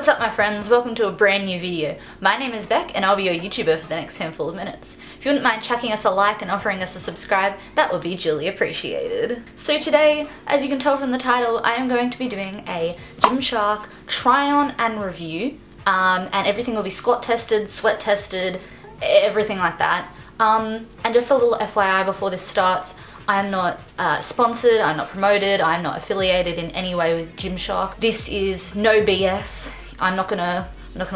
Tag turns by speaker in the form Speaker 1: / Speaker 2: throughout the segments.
Speaker 1: What's up my friends, welcome to a brand new video. My name is Beck and I'll be your YouTuber for the next handful of minutes. If you wouldn't mind chucking us a like and offering us a subscribe, that would be duly appreciated. So today, as you can tell from the title, I am going to be doing a Gymshark try on and review, and everything will be squat tested, sweat tested, everything like that. And just a little FYI before this starts, I am not sponsored, I'm not promoted, I'm not affiliated in any way with Gymshark. This is no BS. I'm not gonna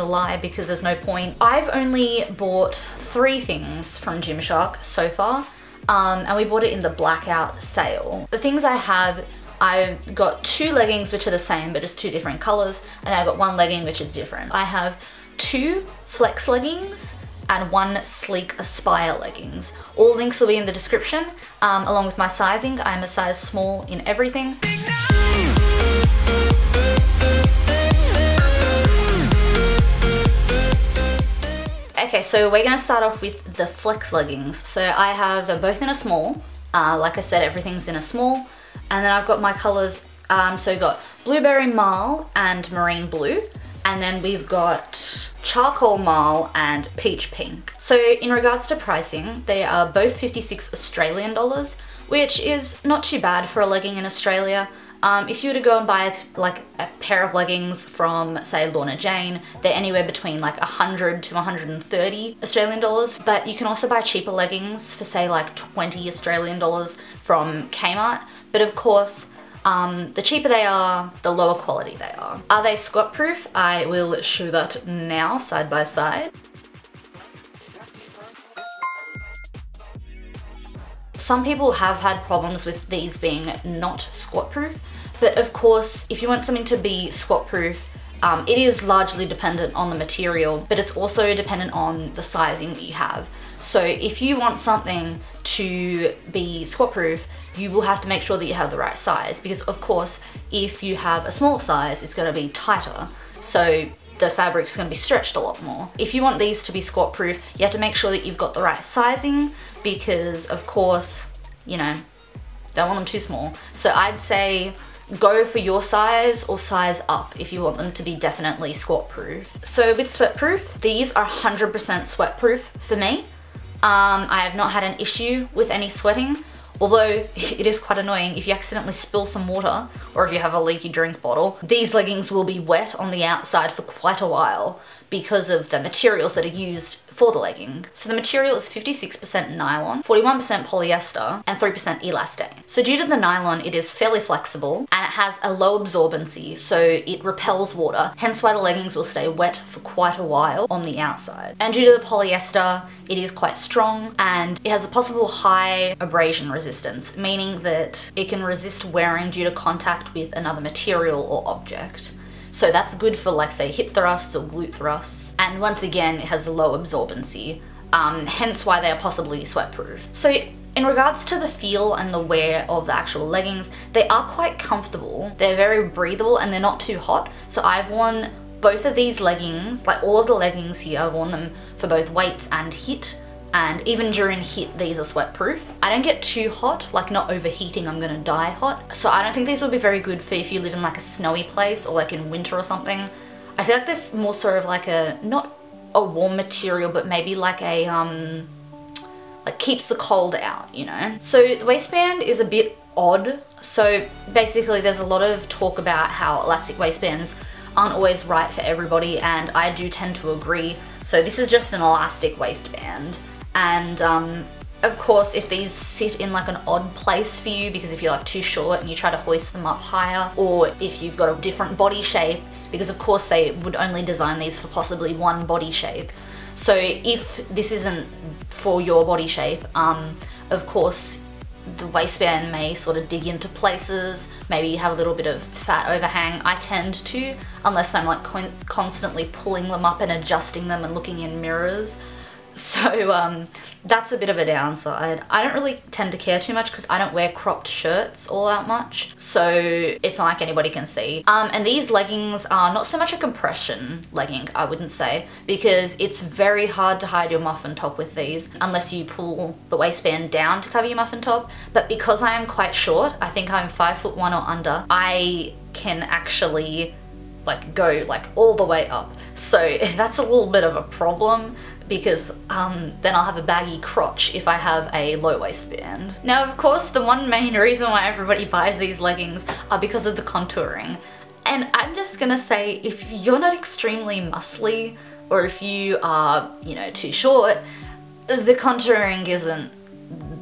Speaker 1: lie because there's no point. I've only bought 3 things from Gymshark so far, and we bought it in the blackout sale. The things I have, I've got 2 leggings which are the same but just 2 different colors, and I've got 1 legging which is different. I have 2 flex leggings and 1 sleek aspire leggings. All links will be in the description, along with my sizing. I'm a size small in everything. Okay, so we're gonna start off with the flex leggings. So I have them both in a small. Like I said, everything's in a small. And then I've got my colors, so we've got blueberry marl and marine blue. And then we've got charcoal marl and peach pink. So in regards to pricing, they are both 56 Australian dollars, which is not too bad for a legging in Australia. If you were to go and buy like a pair of leggings from, say, Lorna Jane, they're anywhere between like 100 to 130 Australian dollars. But you can also buy cheaper leggings for, say, like 20 Australian dollars from Kmart. But of course, the cheaper they are, the lower quality they are. Are they squat proof? I will show that now, side by side. Some people have had problems with these being not squat proof, but of course, if you want something to be squat proof, it is largely dependent on the material, but it's also dependent on the sizing that you have. So if you want something to be squat proof, you will have to make sure that you have the right size, because of course, if you have a small size, it's going to be tighter. So the fabric's going to be stretched a lot more. If you want these to be squat proof, you have to make sure that you've got the right sizing, because of course, you know, don't want them too small. So I'd say go for your size or size up if you want them to be definitely squat proof. So with sweat proof, these are 100% sweat proof for me. I have not had an issue with any sweating, although it is quite annoying if you accidentally spill some water or if you have a leaky drink bottle. These leggings will be wet on the outside for quite a while because of the materials that are used for the legging. So the material is 56% nylon, 41% polyester, and 3% elastane. So due to the nylon, it is fairly flexible and it has a low absorbency, so it repels water, hence why the leggings will stay wet for quite a while on the outside. And due to the polyester, it is quite strong and it has a possible high abrasion resistance, meaning that it can resist wearing due to contact with another material or object. So that's good for, like, say, hip thrusts or glute thrusts. And once again, it has a low absorbency, hence why they are possibly sweat proof. So in regards to the feel and the wear of the actual leggings, they are quite comfortable. They're very breathable and they're not too hot. So I've worn both of these leggings, like all of the leggings here, I've worn them for both weights and HIIT. And even during HIIT, these are sweat proof. I don't get too hot, like not overheating, I'm gonna die hot. So I don't think these would be very good for if you live in like a snowy place or like in winter or something. I feel like this more sort of like a, not a warm material, but maybe like a, like keeps the cold out, you know? So the waistband is a bit odd. So basically there's a lot of talk about how elastic waistbands aren't always right for everybody, and I do tend to agree. So this is just an elastic waistband. And of course, if these sit in like an odd place for you, because if you're like too short and you try to hoist them up higher, or if you've got a different body shape, because of course they would only design these for possibly one body shape. So if this isn't for your body shape, of course the waistband may sort of dig into places, maybe you have a little bit of fat overhang. I tend to, unless I'm like constantly pulling them up and adjusting them and looking in mirrors. So that's a bit of a downside. I don't really tend to care too much because I don't wear cropped shirts all that much, so it's not like anybody can see. And these leggings are not so much a compression legging, I wouldn't say, because it's very hard to hide your muffin top with these unless you pull the waistband down to cover your muffin top. But because I am quite short, I think I'm 5'1" or under, I can actually like go like all the way up. So that's a little bit of a problem because then I'll have a baggy crotch if I have a low waistband. Now of course the one main reason why everybody buys these leggings are because of the contouring. And I'm just gonna say, if you're not extremely muscly or if you are, you know, too short, the contouring isn't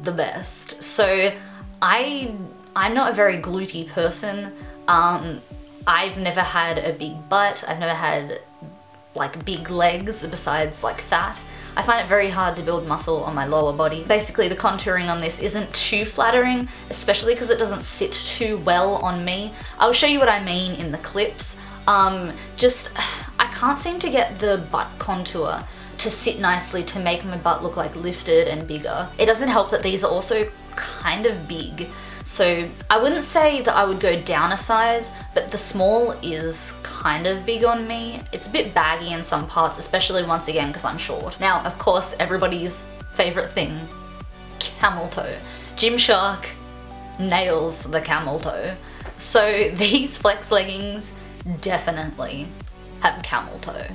Speaker 1: the best. So I'm not a very glutey person. I've never had a big butt. I've never had like big legs besides like fat. I find it very hard to build muscle on my lower body. Basically the contouring on this isn't too flattering, especially because it doesn't sit too well on me. I'll show you what I mean in the clips. I can't seem to get the butt contour to sit nicely to make my butt look like lifted and bigger. It doesn't help that these are also kind of big. So I wouldn't say that I would go down a size, but the small is kind of big on me. It's a bit baggy in some parts, especially once again because I'm short. Now, of course, everybody's favorite thing, camel toe. Gymshark nails the camel toe. So these flex leggings definitely have camel toe,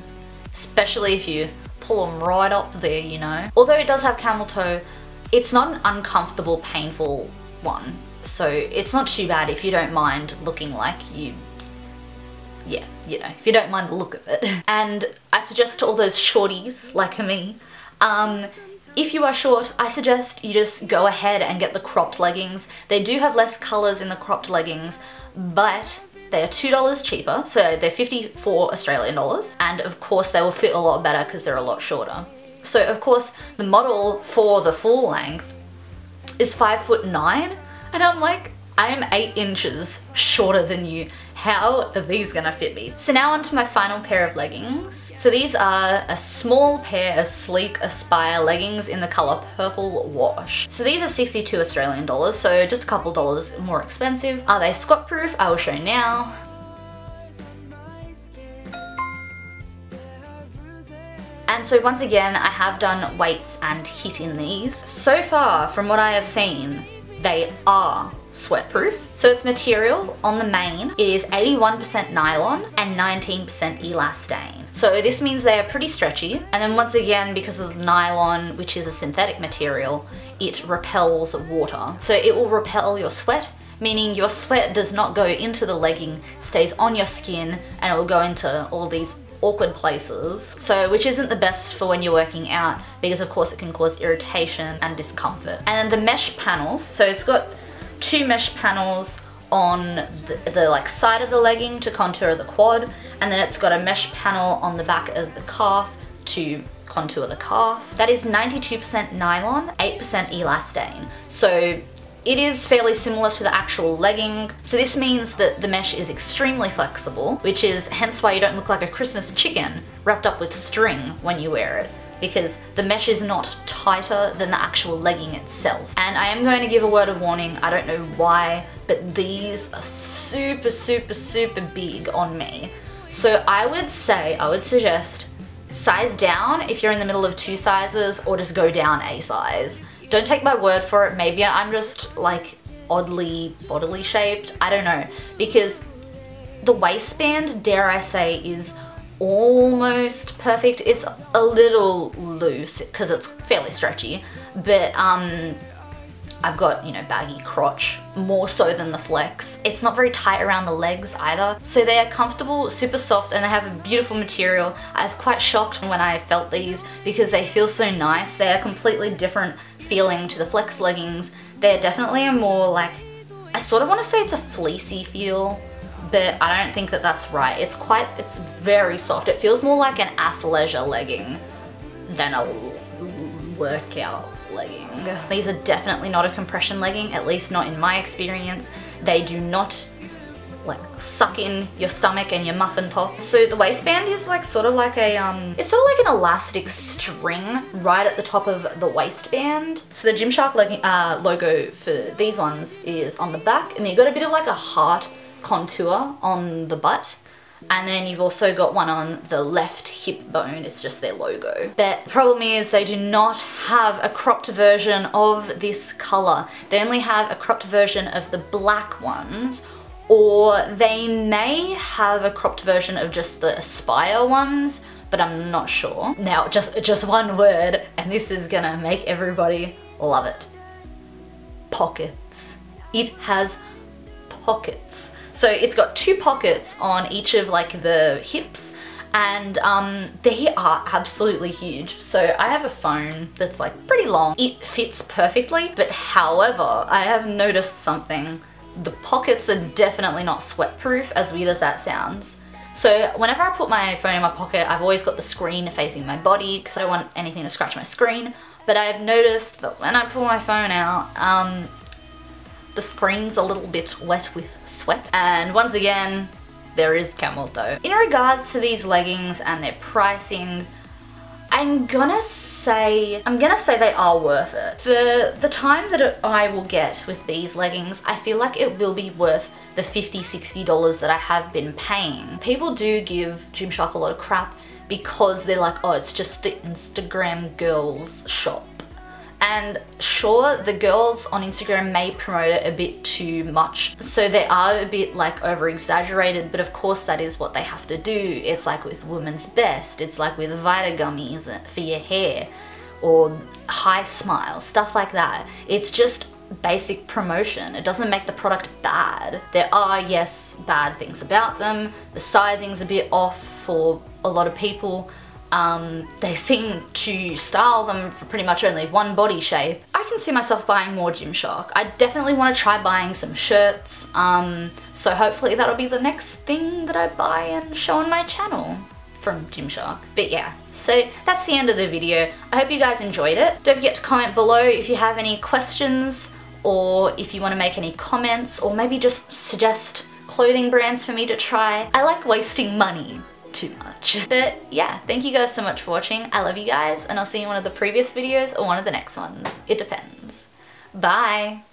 Speaker 1: especially if you pull them right up there, you know. Although it does have camel toe, it's not an uncomfortable, painful one. So it's not too bad if you don't mind looking like you, yeah, you know, if you don't mind the look of it. And I suggest to all those shorties like me, if you are short, I suggest you just go ahead and get the cropped leggings. They do have less colours in the cropped leggings, but they are $2 cheaper, so they're 54 Australian dollars, and of course they will fit a lot better because they're a lot shorter. So of course the model for the full length is 5'9", and I'm like, I'm 8 inches shorter than you. How are these gonna fit me? So now onto my final pair of leggings. So these are a small pair of sleek Aspire leggings in the colour Purple Wash. So these are 62 Australian dollars, so just a couple dollars more expensive. Are they squat proof? I will show now. And so once again, I have done weights and HIIT in these. So far, from what I have seen, they are sweat proof. So its material on the main, it is 81% nylon and 19% elastane. So this means they are pretty stretchy. And then once again, because of the nylon, which is a synthetic material, it repels water. So it will repel your sweat, meaning your sweat does not go into the legging, stays on your skin, and it will go into all these awkward places. So, which isn't the best for when you're working out, because of course it can cause irritation and discomfort. And then the mesh panels, so it's got 2 mesh panels on the like side of the legging to contour the quad, and then it's got a mesh panel on the back of the calf to contour the calf. That is 92% nylon, 8% elastane. So it is fairly similar to the actual legging. So this means that the mesh is extremely flexible, which is hence why you don't look like a Christmas chicken wrapped up with string when you wear it, because the mesh is not tighter than the actual legging itself. And I am going to give a word of warning, I don't know why, but these are super, super, super big on me. So I would suggest size down if you're in the middle of 2 sizes, or just go down a size. Don't take my word for it, maybe I'm just like oddly bodily shaped, I don't know. Because the waistband, dare I say, is almost perfect. It's a little loose because it's fairly stretchy, but I've got, you know, baggy crotch, more so than the flex. It's not very tight around the legs either. So they are comfortable, super soft, and they have a beautiful material. I was quite shocked when I felt these because they feel so nice. They are completely different feeling to the flex leggings. They're definitely a more like, I sort of want to say it's a fleecy feel, but I don't think that that's right. It's very soft. It feels more like an athleisure legging than a workout legging. These are definitely not a compression legging, at least not in my experience. They do not like suck in your stomach and your muffin top. So the waistband is like sort of like a it's sort of like an elastic string right at the top of the waistband. So the Gymshark logo for these ones is on the back, and then you've got a bit of like a heart contour on the butt. And then you've also got one on the left hip bone, it's just their logo. But the problem is they do not have a cropped version of this color. They only have a cropped version of the black ones, or they may have a cropped version of just the Aspire ones, but I'm not sure. Now, just one word, and this is gonna make everybody love it. Pockets. It has pockets. So it's got 2 pockets on each of like the hips, and they are absolutely huge. So I have a phone that's like pretty long. It fits perfectly, but however, I have noticed something. The pockets are definitely not sweat proof, as weird as that sounds. So whenever I put my phone in my pocket, I've always got the screen facing my body because I don't want anything to scratch my screen. But I've noticed that when I pull my phone out, the screen's a little bit wet with sweat. And once again, there is camel toe. In regards to these leggings and their pricing, I'm gonna say they are worth it. For the time that I will get with these leggings, I feel like it will be worth the $50, $60 that I have been paying. People do give Gymshark a lot of crap because they're like, oh, it's just the Instagram girls shop. And sure, the girls on Instagram may promote it a bit too much, so they are a bit like over exaggerated, but of course that is what they have to do. It's like with Woman's Best, it's like with Vita gummies for your hair, or High Smile, stuff like that. It's just basic promotion. It doesn't make the product bad. There are, yes, bad things about them. The sizing's a bit off for a lot of people. They seem to style them for pretty much only one body shape. I can see myself buying more Gymshark. I definitely want to try buying some shirts, so hopefully that'll be the next thing that I buy and show on my channel from Gymshark. But yeah, so that's the end of the video. I hope you guys enjoyed it. Don't forget to comment below if you have any questions, or if you want to make any comments, or maybe just suggest clothing brands for me to try. I like wasting money too much. But yeah, thank you guys so much for watching. I love you guys, and I'll see you in one of the previous videos or one of the next ones. It depends. Bye!